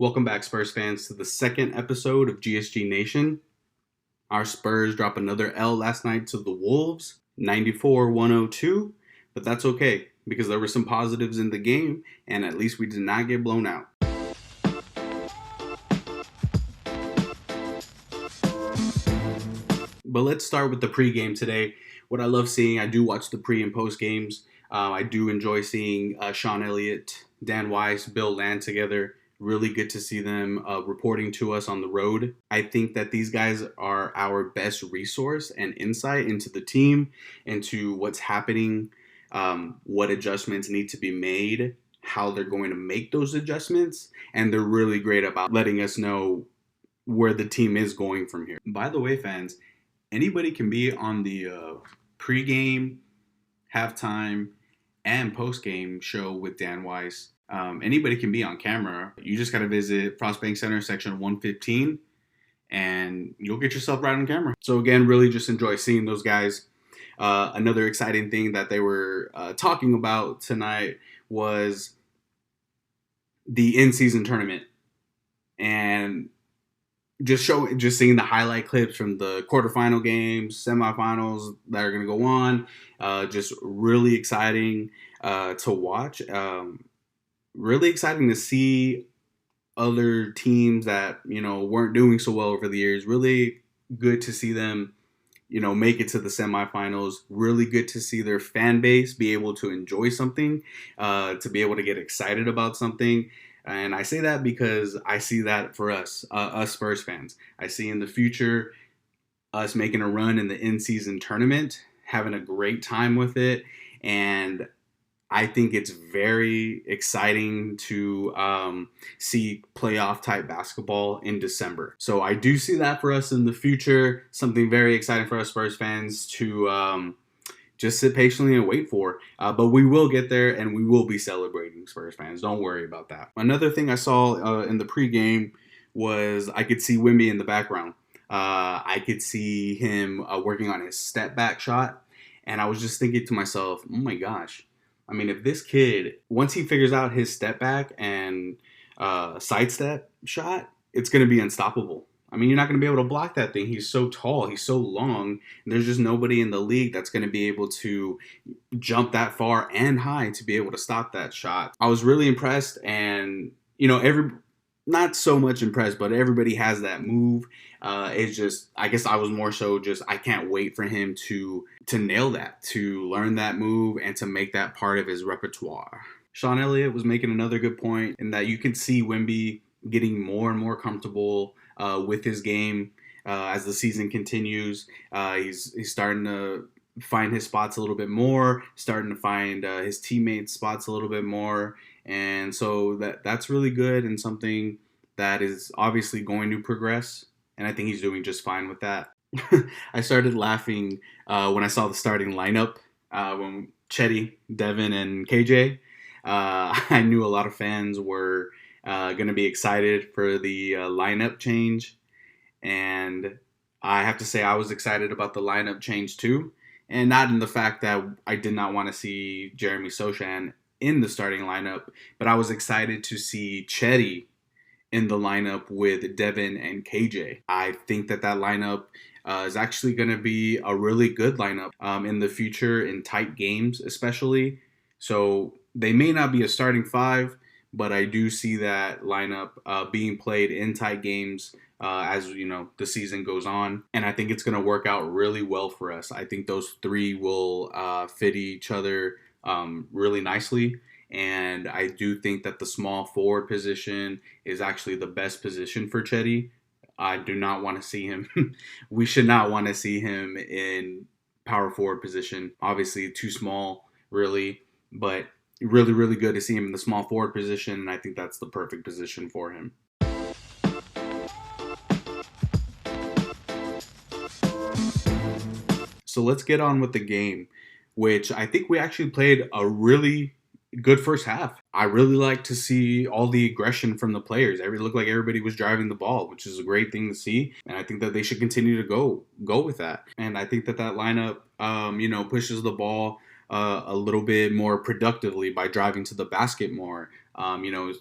Welcome back, Spurs fans, to the second episode of GSG Nation. Our Spurs drop another L last night to the Wolves, 94-102, but that's okay because there were some positives in the game, and at least we did not get blown out. But let's start with the pregame today. What I love seeing, I do watch the pre and post games. I do enjoy seeing Sean Elliott, Dan Weiss, Bill Land together. Really good to see them reporting to us on the road. I think that these guys are our best resource and insight into the team, into what's happening, what adjustments need to be made, how they're going to make those adjustments, and they're really great about letting us know where the team is going from here. By the way, fans, anybody can be on the pregame, halftime, and postgame show with Dan Weiss. Anybody can be on camera. You just got to visit Frost Bank Center, section 115, and you'll get yourself right on camera. So again, really just enjoy seeing those guys. Another exciting thing that they were talking about tonight was the in-season tournament, and just seeing the highlight clips from the quarterfinal games, semifinals that are going to go on. Just really exciting to watch. Really exciting to see other teams that, weren't doing so well over the years. Really good to see them, make it to the semifinals. Really good to see their fan base be able to enjoy something, to be able to get excited about something. And I say that because I see that for us Spurs fans. I see in the future us making a run in the in-season tournament, having a great time with it, and I think it's very exciting to see playoff-type basketball in December. So I do see that for us in the future, something very exciting for us Spurs fans to just sit patiently and wait for. But we will get there, and we will be celebrating, Spurs fans. Don't worry about that. Another thing I saw in the pregame was I could see Wemby in the background. I could see him working on his step-back shot, and I was just thinking to myself, oh my gosh. I mean, if this kid, once he figures out his step back and sidestep shot, it's going to be unstoppable. I mean, you're not going to be able to block that thing. He's so tall. He's so long. There's just nobody in the league that's going to be able to jump that far and high to be able to stop that shot. I was really impressed, and, not so much impressed, but everybody has that move. It's just, I guess I was more so just, I can't wait for him to nail that, to learn that move, and to make that part of his repertoire. Sean Elliott was making another good point in that you can see Wemby getting more and more comfortable with his game as the season continues. He's starting to find his spots a little bit more, starting to find his teammates' spots a little bit more. And so that's really good and something that is obviously going to progress. And I think he's doing just fine with that. I started laughing when I saw the starting lineup when Chetty, Devin, and KJ. I knew a lot of fans were going to be excited for the lineup change. And I have to say I was excited about the lineup change too. And not in the fact that I did not want to see Jeremy Sochan in the starting lineup, but I was excited to see Chetty in the lineup with Devin and KJ. I think that lineup is actually going to be a really good lineup in the future in tight games especially. So they may not be a starting five, but I do see that lineup being played in tight games as the season goes on, and I think it's going to work out really well for us. I think those three will fit each other really nicely, and I do think that the small forward position is actually the best position for Chetty. I do not want to see him. We should not want to see him in power forward position. Obviously, too small, really, but really, really good to see him in the small forward position, and I think that's the perfect position for him. So let's get on with the game, which I think we actually played a really good first half. I really like to see all the aggression from the players. It looked like everybody was driving the ball, which is a great thing to see. And I think that they should continue to go with that. And I think that lineup, pushes the ball a little bit more productively by driving to the basket more.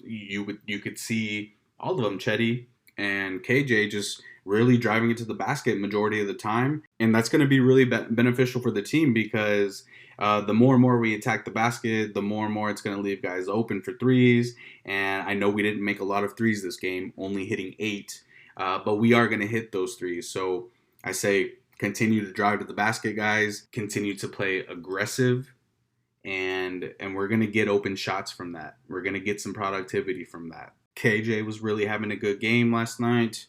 You could see all of them, Chetty and KJ, just really driving it to the basket majority of the time. And that's going to be really beneficial for the team because the more and more we attack the basket, the more and more it's going to leave guys open for threes. And I know we didn't make a lot of threes this game, only hitting 8, but we are going to hit those threes. So I say continue to drive to the basket, guys. Continue to play aggressive, and we're gonna get open shots from that. We're gonna get some productivity from that. KJ was really having a good game last night.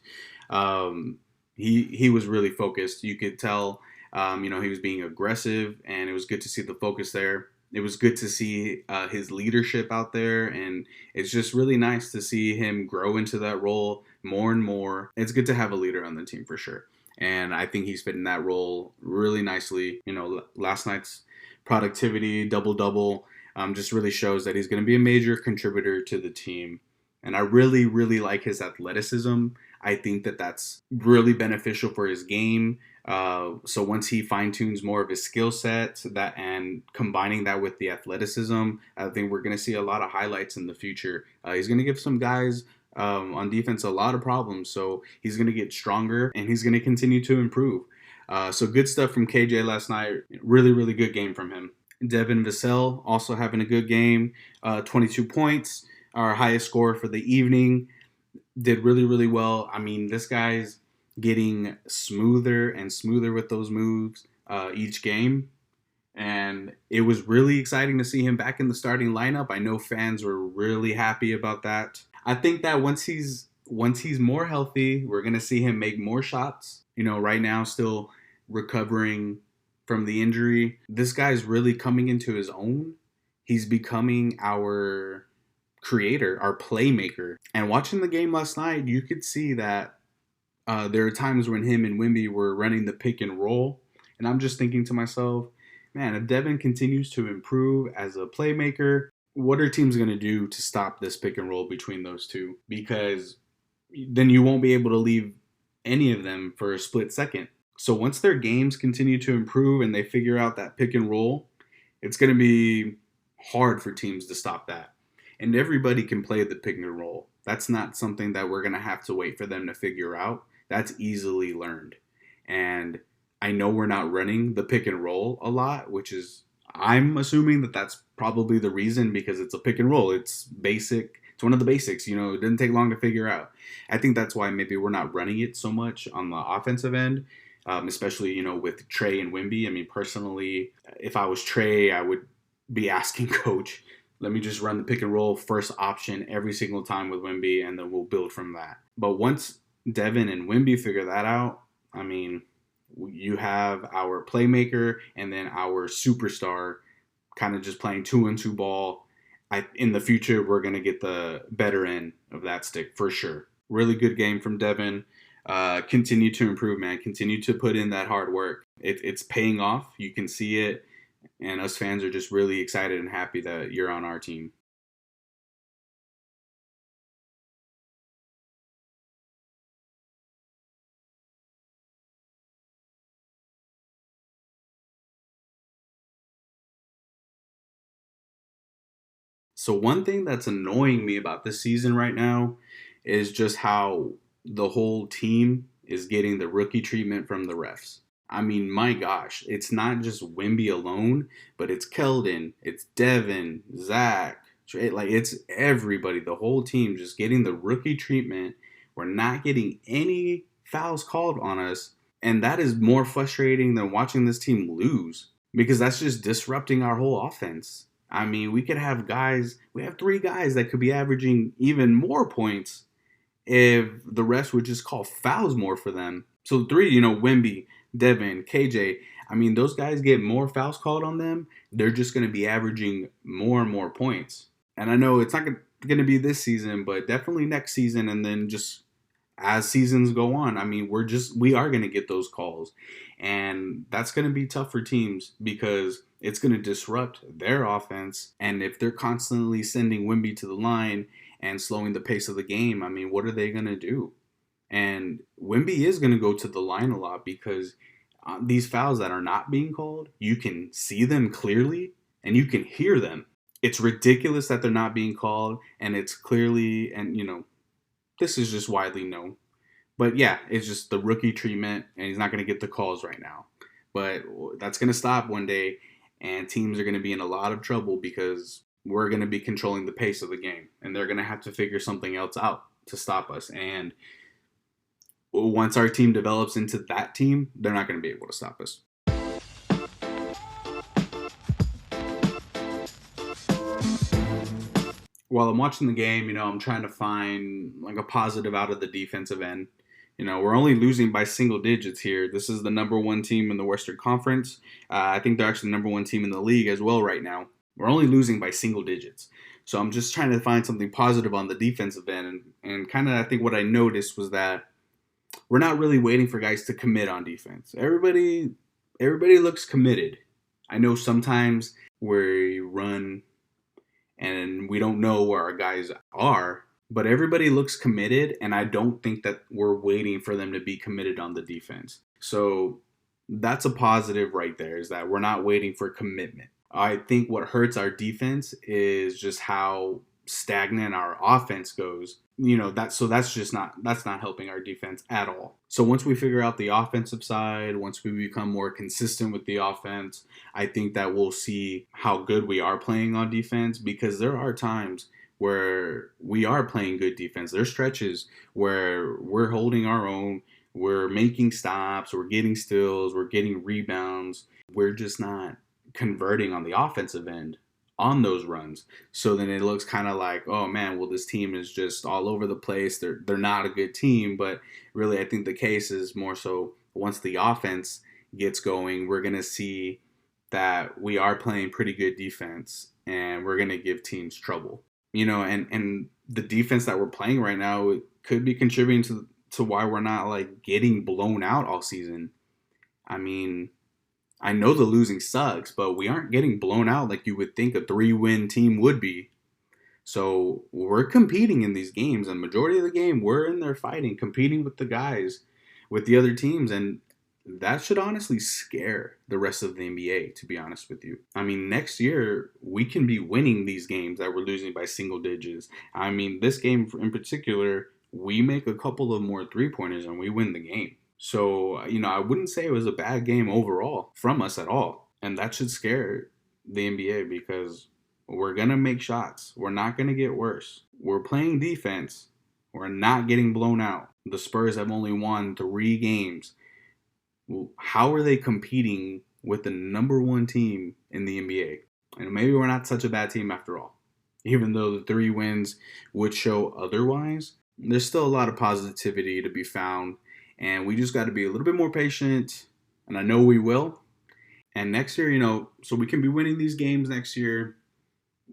Um, he was really focused. You could tell, he was being aggressive, and it was good to see the focus there. It was good to see his leadership out there, and it's just really nice to see him grow into that role more and more. It's good to have a leader on the team for sure, and I think he's fitting that role really nicely. Last night's productivity double double just really shows that he's going to be a major contributor to the team. And I really, really like his athleticism. I think that that's really beneficial for his game. So once he fine tunes more of his skill set, that and combining that with the athleticism, I think we're going to see a lot of highlights in the future. He's going to give some guys on defense a lot of problems. So he's going to get stronger and he's going to continue to improve. So good stuff from KJ last night. Really, really good game from him. Devin Vassell also having a good game. 22 points, our highest score for the evening. Did really, really well. I mean, this guy's getting smoother and smoother with those moves each game. And it was really exciting to see him back in the starting lineup. I know fans were really happy about that. I think that once he's more healthy, we're going to see him make more shots. Right now still recovering from the injury. This guy's really coming into his own. He's becoming our creator, our playmaker. And watching the game last night, you could see that there are times when him and Wimby were running the pick and roll. And I'm just thinking to myself, man, if Devin continues to improve as a playmaker, what are teams going to do to stop this pick and roll between those two? Because then you won't be able to leave any of them for a split second. So once their games continue to improve and they figure out that pick and roll, it's going to be hard for teams to stop that. And everybody can play the pick and roll. That's not something that we're going to have to wait for them to figure out. That's easily learned. And I know we're not running the pick and roll a lot, which is, I'm assuming that that's probably the reason, because it's a pick and roll. It's basic. It's one of the basics. It didn't take long to figure out. I think that's why maybe we're not running it so much on the offensive end, especially, with Trey and Wimby. I mean, personally, if I was Trey, I would be asking coach, let me just run the pick and roll first option every single time with Wimby, and then we'll build from that. But once Devin and Wimby figure that out, I mean, you have our playmaker and then our superstar kind of just playing 2-on-2 ball. In the future, we're going to get the better end of that stick for sure. Really good game from Devin. Continue to improve, man. Continue to put in that hard work. It's paying off. You can see it. And us fans are just really excited and happy that you're on our team. So one thing that's annoying me about this season right now is just how the whole team is getting the rookie treatment from the refs. I mean, my gosh, it's not just Wimby alone, but it's Keldon, it's Devin, Zach, like it's everybody, the whole team just getting the rookie treatment. We're not getting any fouls called on us, and that is more frustrating than watching this team lose, because that's just disrupting our whole offense. I mean, we have 3 guys that could be averaging even more points if the refs would just call fouls more for them. So 3, Wimby, Devin, KJ, I mean, those guys get more fouls called on them. They're just going to be averaging more and more points. And I know it's not going to be this season, but definitely next season, and then just as seasons go on, I mean, we are going to get those calls. And that's going to be tough for teams because it's going to disrupt their offense. And if they're constantly sending Wimby to the line and slowing the pace of the game, I mean, what are they going to do? And Wimby is going to go to the line a lot because these fouls that are not being called, you can see them clearly and you can hear them. It's ridiculous that they're not being called, and it's clearly, and this is just widely known. But yeah, it's just the rookie treatment, and he's not going to get the calls right now. But that's going to stop one day, and teams are going to be in a lot of trouble because we're going to be controlling the pace of the game, and they're going to have to figure something else out to stop us. And once our team develops into that team, they're not going to be able to stop us. While I'm watching the game, I'm trying to find like a positive out of the defensive end. We're only losing by single digits here. This is the number one team in the Western Conference. I think they're actually the number one team in the league as well right now. We're only losing by single digits. So I'm just trying to find something positive on the defensive end. And kind of I think what I noticed was that we're not really waiting for guys to commit on defense. Everybody looks committed. I know sometimes we run and we don't know where our guys are, but everybody looks committed, and I don't think that we're waiting for them to be committed on the defense. So that's a positive right there, is that we're not waiting for commitment. I think what hurts our defense is just how stagnant our offense goes. That's not helping our defense at all. So once we figure out the offensive side, once we become more consistent with the offense, I think that we'll see how good we are playing on defense, because there are times where we are playing good defense. There's stretches where we're holding our own, we're making stops, we're getting steals, we're getting rebounds. We're just not converting on the offensive end on those runs. So then it looks kind of like, oh man, well, this team is just all over the place. They're not a good team. But really, I think the case is more so once the offense gets going, we're going to see that we are playing pretty good defense, and we're going to give teams trouble. And the defense that we're playing right now could be contributing to why we're not like getting blown out all season. I mean, I know the losing sucks, but we aren't getting blown out like you would think a 3-win team would be. So we're competing in these games, and majority of the game we're in there fighting, competing with the guys, with the other teams, and that should honestly scare the rest of the NBA, to be honest with you. I mean, next year we can be winning these games that we're losing by single digits. I mean, this game in particular, we make a couple of more 3-pointers and we win the game. So, I wouldn't say it was a bad game overall from us at all. And that should scare the NBA, because we're going to make shots. We're not going to get worse. We're playing defense. We're not getting blown out. The Spurs have only won 3 games. How are they competing with the number one team in the NBA? And maybe we're not such a bad team after all. Even though the 3 wins would show otherwise, there's still a lot of positivity to be found. And we just got to be a little bit more patient. And I know we will. And next year, so we can be winning these games next year.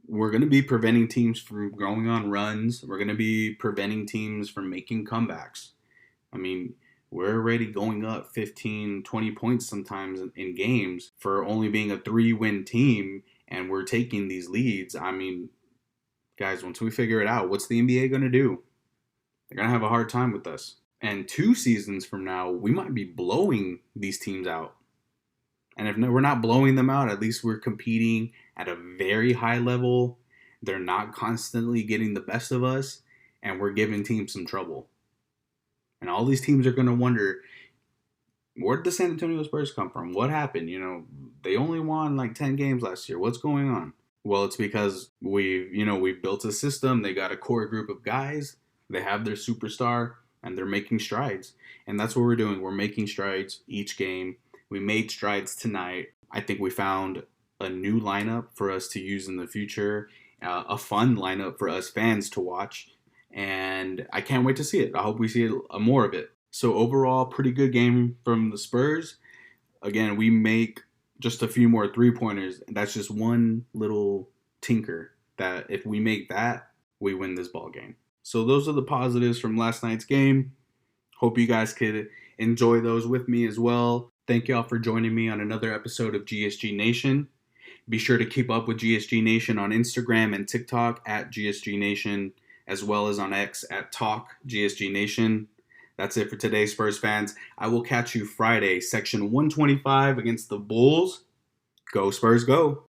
We're going to be preventing teams from going on runs. We're going to be preventing teams from making comebacks. I mean, we're already going up 15, 20 points sometimes in games for only being a 3-win team, and we're taking these leads. I mean, guys, once we figure it out, what's the NBA going to do? They're going to have a hard time with us. And 2 seasons from now, we might be blowing these teams out. And if we're not blowing them out, at least we're competing at a very high level. They're not constantly getting the best of us, and we're giving teams some trouble. And all these teams are going to wonder, where did the San Antonio Spurs come from? What happened? They only won like 10 games last year. What's going on? Well, it's because we've built a system. They got a core group of guys. They have their superstar, and they're making strides. And that's what we're doing. We're making strides each game. We made strides tonight. I think we found a new lineup for us to use in the future, a fun lineup for us fans to watch. And I can't wait to see it. I hope we see more of it. So overall, pretty good game from the Spurs. Again, we make just a few more 3-pointers. That's just one little tinker that if we make that, we win this ball game. So those are the positives from last night's game. Hope you guys could enjoy those with me as well. Thank y'all for joining me on another episode of GSG Nation. Be sure to keep up with GSG Nation on Instagram and TikTok at GSG Nation, as well as on X at Talk GSG Nation. That's it for today, Spurs fans. I will catch you Friday, section 125 against the Bulls. Go Spurs, go!